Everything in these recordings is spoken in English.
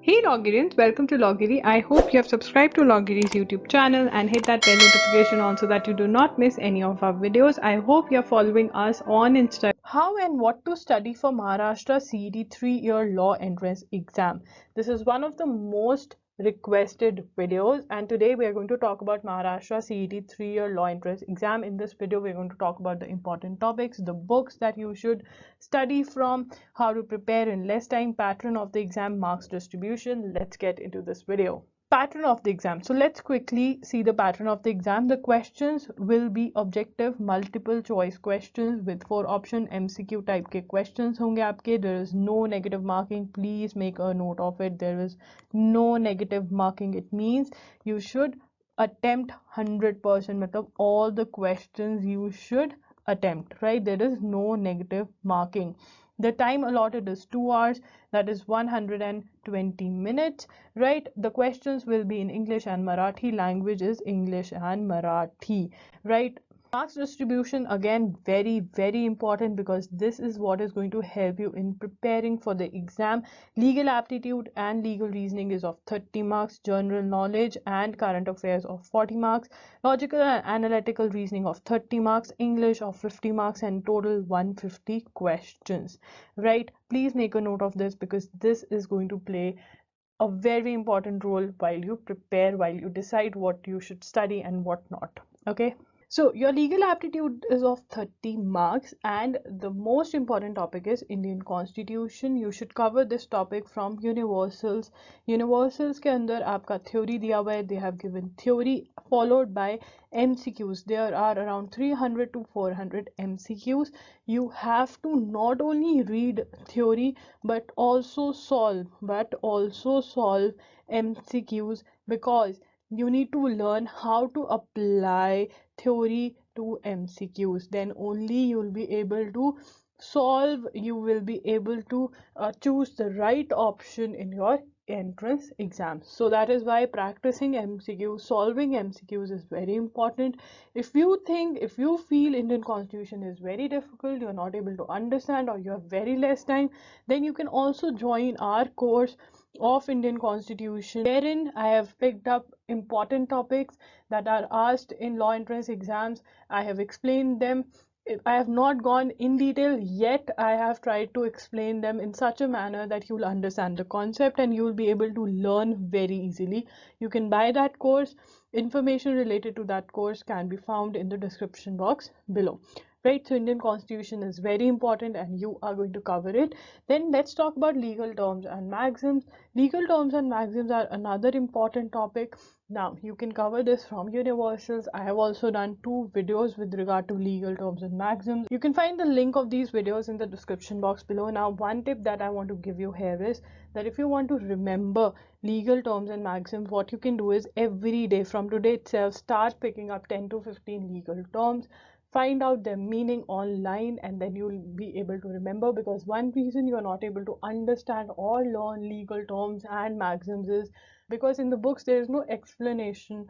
Hey Logirians, welcome to Law Giri. I hope you have subscribed to Law Giri's YouTube channel and hit that bell notification on so that you do not miss any of our videos. I hope you're following us on Instagram. How and what to study for Maharashtra CET 3-year law entrance exam. This is one of the most requested videos, and today we are going to talk about Maharashtra CET 3-year law entrance exam. In this video we're going to talk about the important topics, the books that you should study from, how to prepare in less time, pattern of the exam, marks distribution. Let's get into this video. Pattern of the exam. So let's quickly see the pattern of the exam. The questions will be objective multiple choice questions with 4 option MCQ type के questions होंगे आपके. There is no negative marking. Please make a note of it. There is no negative marking. It means you should attempt 100%. मतलब all the questions you should attempt, right? There is no negative marking. The time allotted is 2 hours, that is 120 minutes, right? The questions will be in English and Marathi. Language is English and Marathi, right? Marks distribution, again, very important, because this is what is going to help you in preparing for the exam. Legal aptitude and legal reasoning is of 30 marks, general knowledge and current affairs of 40 marks, logical and analytical reasoning of 30 marks, English of 50 marks, and total 150 questions, right? Please make a note of this, because this is going to play a very important role while you prepare, while you decide what you should study and what not. Okay, so your legal aptitude is of 30 marks, and the most important topic is Indian Constitution. You should cover this topic from universals. Universals के अंदर आपका theory दिया हुआ है. They have given theory followed by MCQs. There are around 300 to 400 MCQs. You have to not only read theory but also solve MCQs, because you need to learn how to apply theory to MCQs. Then only you will be able to solve, you will be able to choose the right option in your entrance exam. So that is why practicing MCQs, solving MCQs is very important. If you feel Indian Constitution is very difficult, you're not able to understand, or you have very less time, then you can also join our course of Indian Constitution, wherein I have picked up important topics that are asked in law entrance exams. I have explained them. I have not gone in detail yet. I have tried to explain them in such a manner that you will understand the concept and you will be able to learn very easily. You can buy that course. Information related to that course can be found in the description box below. Right, so Indian Constitution is very important and you are going to cover it. Then let's talk about legal terms and maxims. Legal terms and maxims are another important topic. Now you can cover this from universals. I have also done 2 videos with regard to legal terms and maxims. You can find the link of these videos in the description box below. Now one tip that I want to give you here is that if you want to remember legal terms and maxims, what you can do is every day from today itself start picking up 10 to 15 legal terms. Find out their meaning online, and then you'll be able to remember, because one reason you are not able to understand or learn legal terms and maxims is because in the books there is no explanation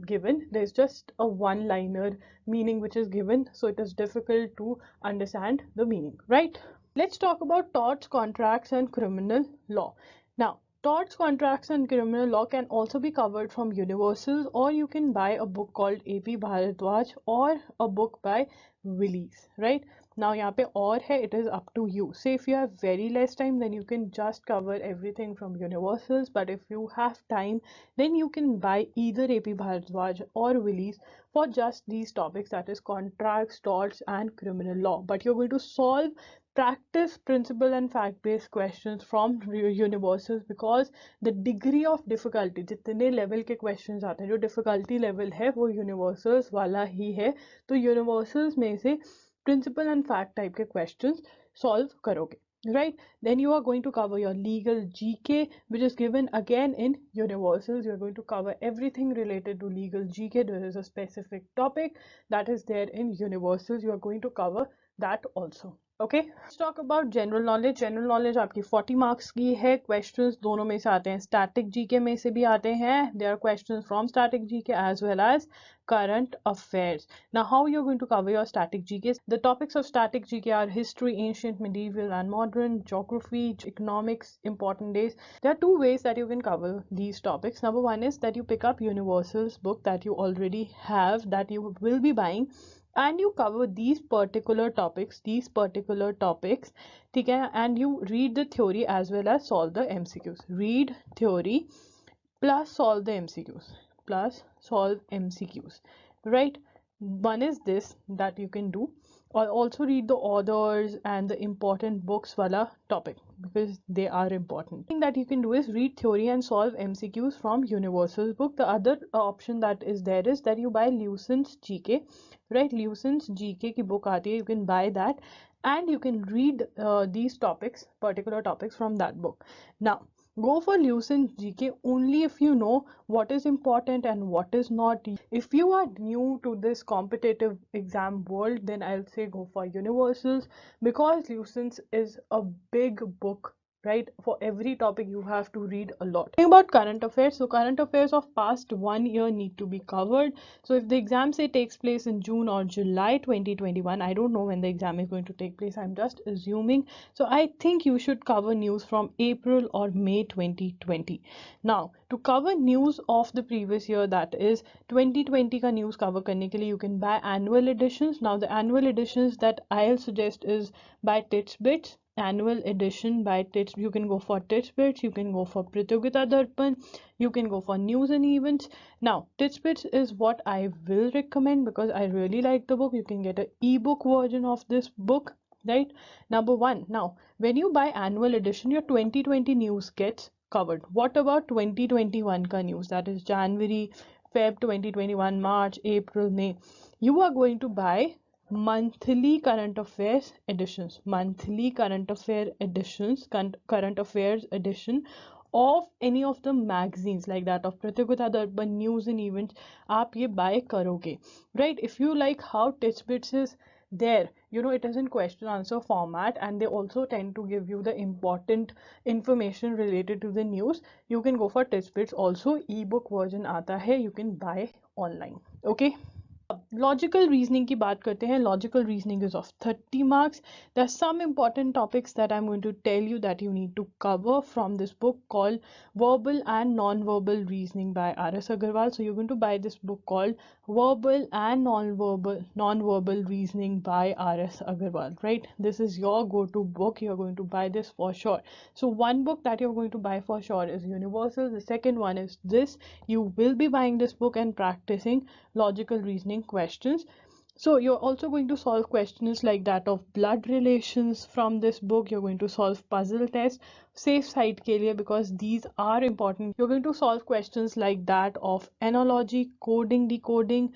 given. There's just a one-liner meaning which is given, so it is difficult to understand the meaning, right? Let's talk about torts, contracts and criminal law. Now torts, contracts and criminal law can also be covered from universals, or you can buy a book called AP Bharadwaj or a book by Willis, right? Now यहाँ पे और है, it is up to you. Say if you have very less time, then you can just cover everything from universals, but if you have time, then you can buy either AP Bharadwaj or Willis for just these topics, that is contracts, torts and criminal law. But you're going to solve practice principle and fact-based questions from universals, because the degree of difficulty, जितने level के questions आते हैं, जो difficulty level है वो universals वाला ही है, तो universals में से principle and fact type के questions solve करोगे, right? Then you are going to cover your legal GK, which is given again in universals. You're going to cover everything related to legal GK. There is a specific topic that is there in universals. You are going to cover that also. Okay, let's talk about general knowledge. General knowledge आपकी 40 marks की है। Questions दोनों में से आते हैं, static GK में से भी आते हैं। There are questions from static GK as well as current affairs. Now, how you're going to cover your static GK? The topics of static GK are history, ancient, medieval, and modern, geography, economics, important days. There are two ways that you can cover these topics. Number one is that you pick up Universal's book that you already have, that you will be buying, and you cover these particular topics, ठीक है, and you read the theory as well as solve the MCQs. Read theory plus solve the MCQs, plus solve MCQs, right? One is this that you can do, or also read the authors and the important books wala topic, because they are important. Thing that you can do is read theory and solve MCQs from Universal's book. The other option that is there is that you buy Lucent's GK, right? Lucent's GK ki book aati hai, you can buy that, and you can read these topics, particular topics from that book. Now, go for Lucent's GK only if you know what is important and what is not. If you are new to this competitive exam world, then I'll say go for Universals, because Lucent's is a big book, right? For every topic you have to read a lot. Talking about current affairs, so current affairs of past 1 year need to be covered. So if the exam say takes place in June or July 2021, I don't know when the exam is going to take place, I'm just assuming. So I think you should cover news from April or May 2020. Now, to cover news of the previous year, that is 2020 ka news cover karne ke liye, you can buy annual editions. Now, the annual editions that I'll suggest is by Titsbits. Annual edition by Tits. You can go for Titsbits, you can go for Pratyogita Darpan, you can go for news and events. Now, Titsbits is what I will recommend because I really like the book. You can get an ebook version of this book, right? Number one. Now, when you buy annual edition, your 2020 news gets covered. What about 2021 ka news? That is January, Feb 2021, March, April, May. You are going to buy monthly current affairs editions, current affairs edition of any of the magazines like that of Pratyogita Darpan, news and events. आप ये buy करोगे, right? If you like how Titsbits is there, you know, it is in question answer format, and they also tend to give you the important information related to the news. You can go for Titsbits. Also ebook version आता है, you can buy online. Okay, logical reasoning की बात करते हैं. Logical reasoning is of 30 marks. There are some important topics that I am going to tell you that you need to cover from this book called verbal and non-verbal reasoning by R.S. Agarwal. So you're going to buy this book called verbal and non-verbal reasoning by R.S. Agarwal, right? This is your go-to book. You're going to buy this for sure. So one book that you're going to buy for sure is Universal. The second one is this. You will be buying this book and practicing logical reasoning questions. So you're also going to solve questions like that of blood relations from this book. You're going to solve puzzle tests, safe side ke liye, because these are important. You're going to solve questions like that of analogy, coding, decoding,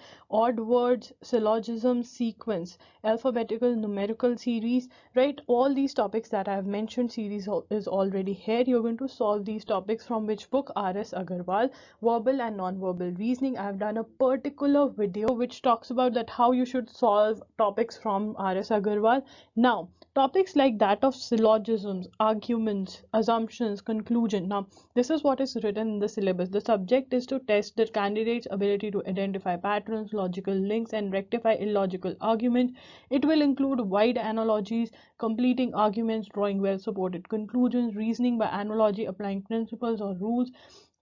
odd words, syllogism, sequence, alphabetical, numerical series, right? All these topics that I have mentioned, series is already here. You're going to solve these topics from which book? R.S. Agarwal, verbal and non-verbal reasoning. I've done a particular video which talks about that how you should solve topics from R.S. Agarwal. Now, topics like that of syllogisms, arguments, assumptions, conclusion. Now, this is what is written in the syllabus. The subject is to test the candidate's ability to identify patterns, logical links, and rectify illogical arguments. It will include wide analogies, completing arguments, drawing well-supported conclusions, reasoning by analogy, applying principles or rules.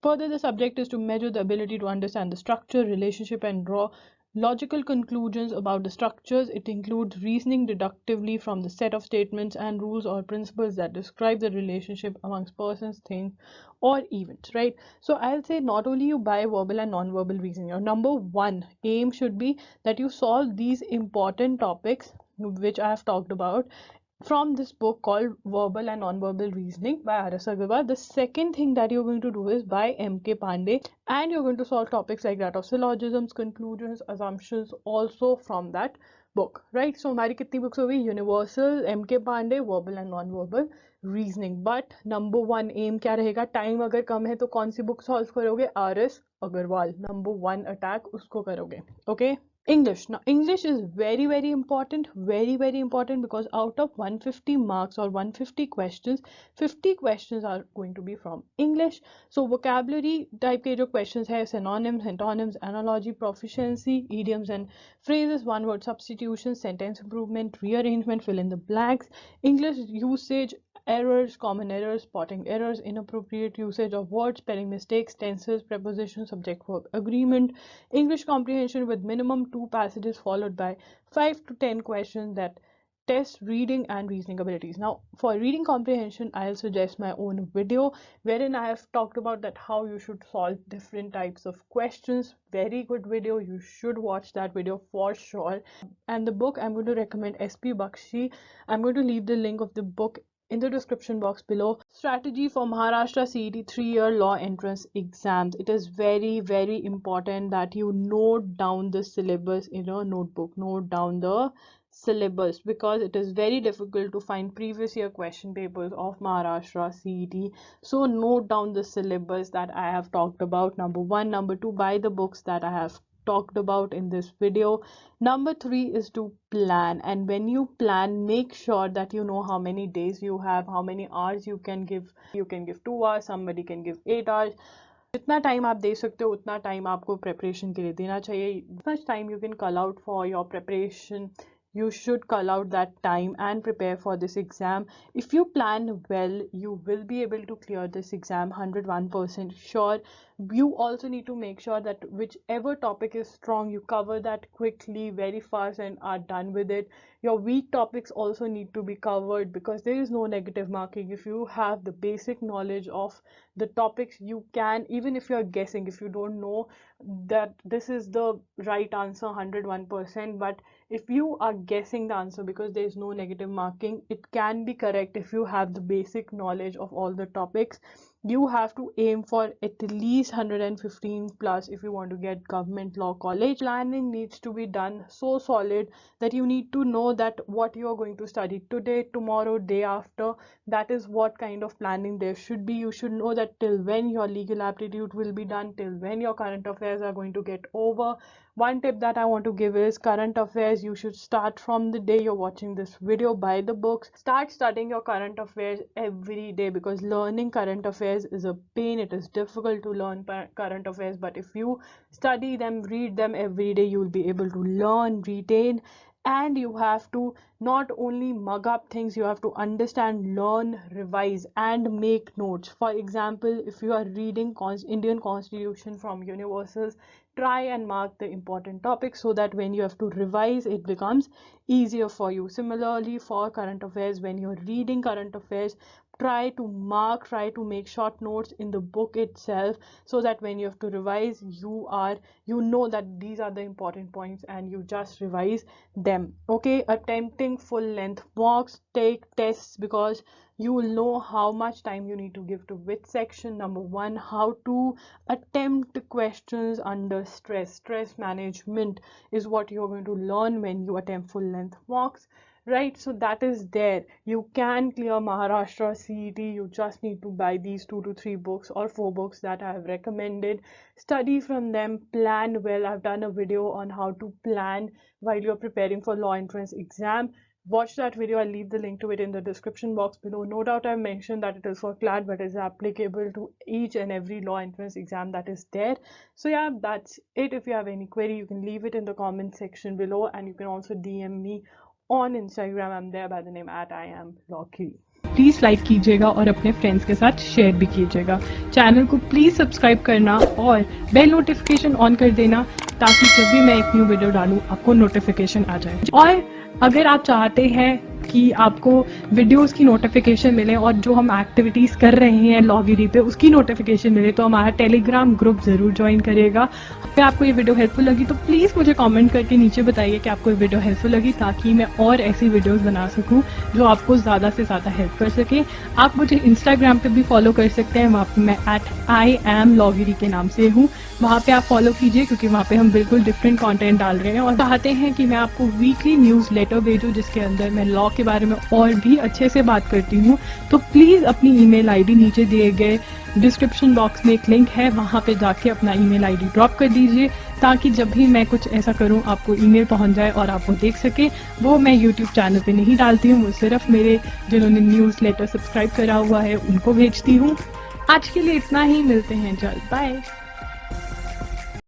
Further, the subject is to measure the ability to understand the structure, relationship, and draw logical conclusions about the structures. It includes reasoning deductively from the set of statements and rules or principles that describe the relationship amongst persons, things, or events, right? So I'll say not only you buy verbal and non-verbal reasoning, your number one aim should be that you solve these important topics which I have talked about from this book called Verbal and Non-Verbal Reasoning by R.S. Agarwal. The second thing that you're going to do is buy M.K. Pandey, and you're going to solve topics like that of syllogisms, conclusions, assumptions, also from that book, right? So हमारी कितनी books हो गई? Universal, M.K. Pandey, Verbal and Non-Verbal Reasoning. But number one aim क्या रहेगा? Time अगर कम है तो कौन सी बुक सॉल्व करोगे? R.S. Agarwal. Number one attack उसको करोगे. Okay? English. Now, English is very important, very important, because out of 150 marks or 150 questions, 50 questions are going to be from English. So vocabulary type के जो questions है, synonyms, antonyms, analogy, proficiency, idioms and phrases, one word substitution, sentence improvement, rearrangement, fill in the blanks, English usage, errors, common errors, spotting errors, inappropriate usage of words, spelling mistakes, tenses, prepositions, subject verb agreement, English comprehension with minimum 2 passages followed by 5 to 10 questions that test reading and reasoning abilities. Now, for reading comprehension, I'll suggest my own video wherein I have talked about that how you should solve different types of questions. Very good video. You should watch that video for sure. And the book I'm going to recommend, SP Bakshi. I'm going to leave the link of the book in the description box below. Strategy for Maharashtra CET 3-year law entrance exams. It is very important that you note down the syllabus in your notebook. Note down the syllabus because it is very difficult to find previous year question papers of Maharashtra CET. So note down the syllabus that I have talked about. Number 1, number 2, buy the books that I have talked about in this video. Number 3 is to plan, and when you plan, make sure that you know how many days you have, how many hours you can give. You can give 2 hours, somebody can give 8 hours. जितना time आप दे सकते हो उतना time आपको preparation के लिए देना चाहिए. Much time you can call out for your preparation, you should call out that time and prepare for this exam. If you plan well, you will be able to clear this exam 101% sure. You also need to make sure that whichever topic is strong, you cover that quickly, very fast, and are done with it. Your weak topics also need to be covered because there is no negative marking. If you have the basic knowledge of the topics, you can, even if you're guessing, if you don't know that this is the right answer 101%, but if you are guessing the answer because there is no negative marking, it can be correct if you have the basic knowledge of all the topics. You have to aim for at least 115 plus if you want to get government law college. Planning needs to be done so solid that you need to know that what you are going to study today, tomorrow, day after. That is what kind of planning there should be. You should know that till when your legal aptitude will be done, till when your current affairs are going to get over. One tip that I want to give is current affairs. You should start from the day you're watching this video. Buy the books. Start studying your current affairs every day because learning current affairs is a pain. It is difficult to learn current affairs, but if you study them, read them every day, you will be able to learn, retain, and you have to not only mug up things, you have to understand, learn, revise, and make notes. For example, if you are reading Indian Constitution from universals, try and mark the important topics so that when you have to revise, it becomes easier for you. Similarly, for current affairs, when you're reading current affairs, try to mark, try to make short notes in the book itself so that when you have to revise, you know that these are the important points and you just revise them. Okay, attempting full length mocks, take tests because you will know how much time you need to give to which section. Number 1, how to attempt questions under stress. Stress management is what you're going to learn when you attempt full length mocks. Right, so that is there. You can clear Maharashtra CET. You just need to buy these 2 to 3 books or 4 books that I have recommended. Study from them, plan well. I've done a video on how to plan while you're preparing for law entrance exam. Watch that video. I'll leave the link to it in the description box below. No doubt I've mentioned that it is for CLAT, but is applicable to each and every law entrance exam that is there. So yeah, that's it. If you have any query, you can leave it in the comment section below, and you can also DM me on Instagram. I'm there by the name @IamLawGiri. Please like कीजिएगा और अपने friends के साथ share भी कीजिएगा. Channel को please subscribe करना और बेल नोटिफिकेशन ऑन कर देना ताकि जब भी मैं एक न्यू वीडियो डालूं आपको नोटिफिकेशन आ जाए. और अगर आप चाहते हैं कि आपको वीडियोस की नोटिफिकेशन मिले और जो हम एक्टिविटीज़ कर रहे हैं लॉ गिरी पे उसकी नोटिफिकेशन मिले तो हमारा टेलीग्राम ग्रुप ज़रूर ज्वाइन करिएगा. अगर आपको ये वीडियो हेल्पफुल लगी तो प्लीज़ मुझे कमेंट करके नीचे बताइए कि आपको ये वीडियो हेल्पफुल लगी ताकि मैं और ऐसी वीडियोस बना सकूं जो आपको ज़्यादा से ज़्यादा हेल्प कर सके. आप मुझे इंस्टाग्राम पे भी फॉलो कर सकते हैं. वहाँ पर मैं @IamLawGiri के नाम से हूँ. वहाँ पे आप फॉलो कीजिए क्योंकि वहाँ पे हम बिल्कुल डिफरेंट कंटेंट डाल रहे हैं और चाहते हैं कि मैं आपको वीकली न्यूज़ लेटर भेजूँ जिसके अंदर मैं लॉ इसके बारे में और भी अच्छे से बात करती हूँ, तो प्लीज़ अपनी ईमेल आईडी नीचे दिए गए डिस्क्रिप्शन बॉक्स में एक लिंक है, वहाँ पे जाके अपना ईमेल आईडी ड्रॉप कर दीजिए, ताकि जब भी मैं कुछ ऐसा करूँ आपको ईमेल पहुँच जाए और आप वो देख सके। वो मैं यूट्यूब चैनल पे नहीं डालती हूँ, वो सिर्फ मेरे जिन्होंने न्यूज़लेटर सब्सक्राइब करा हुआ है उनको भेजती हूँ। आज के लिए इतना ही, मिलते हैं जल्द, बाय।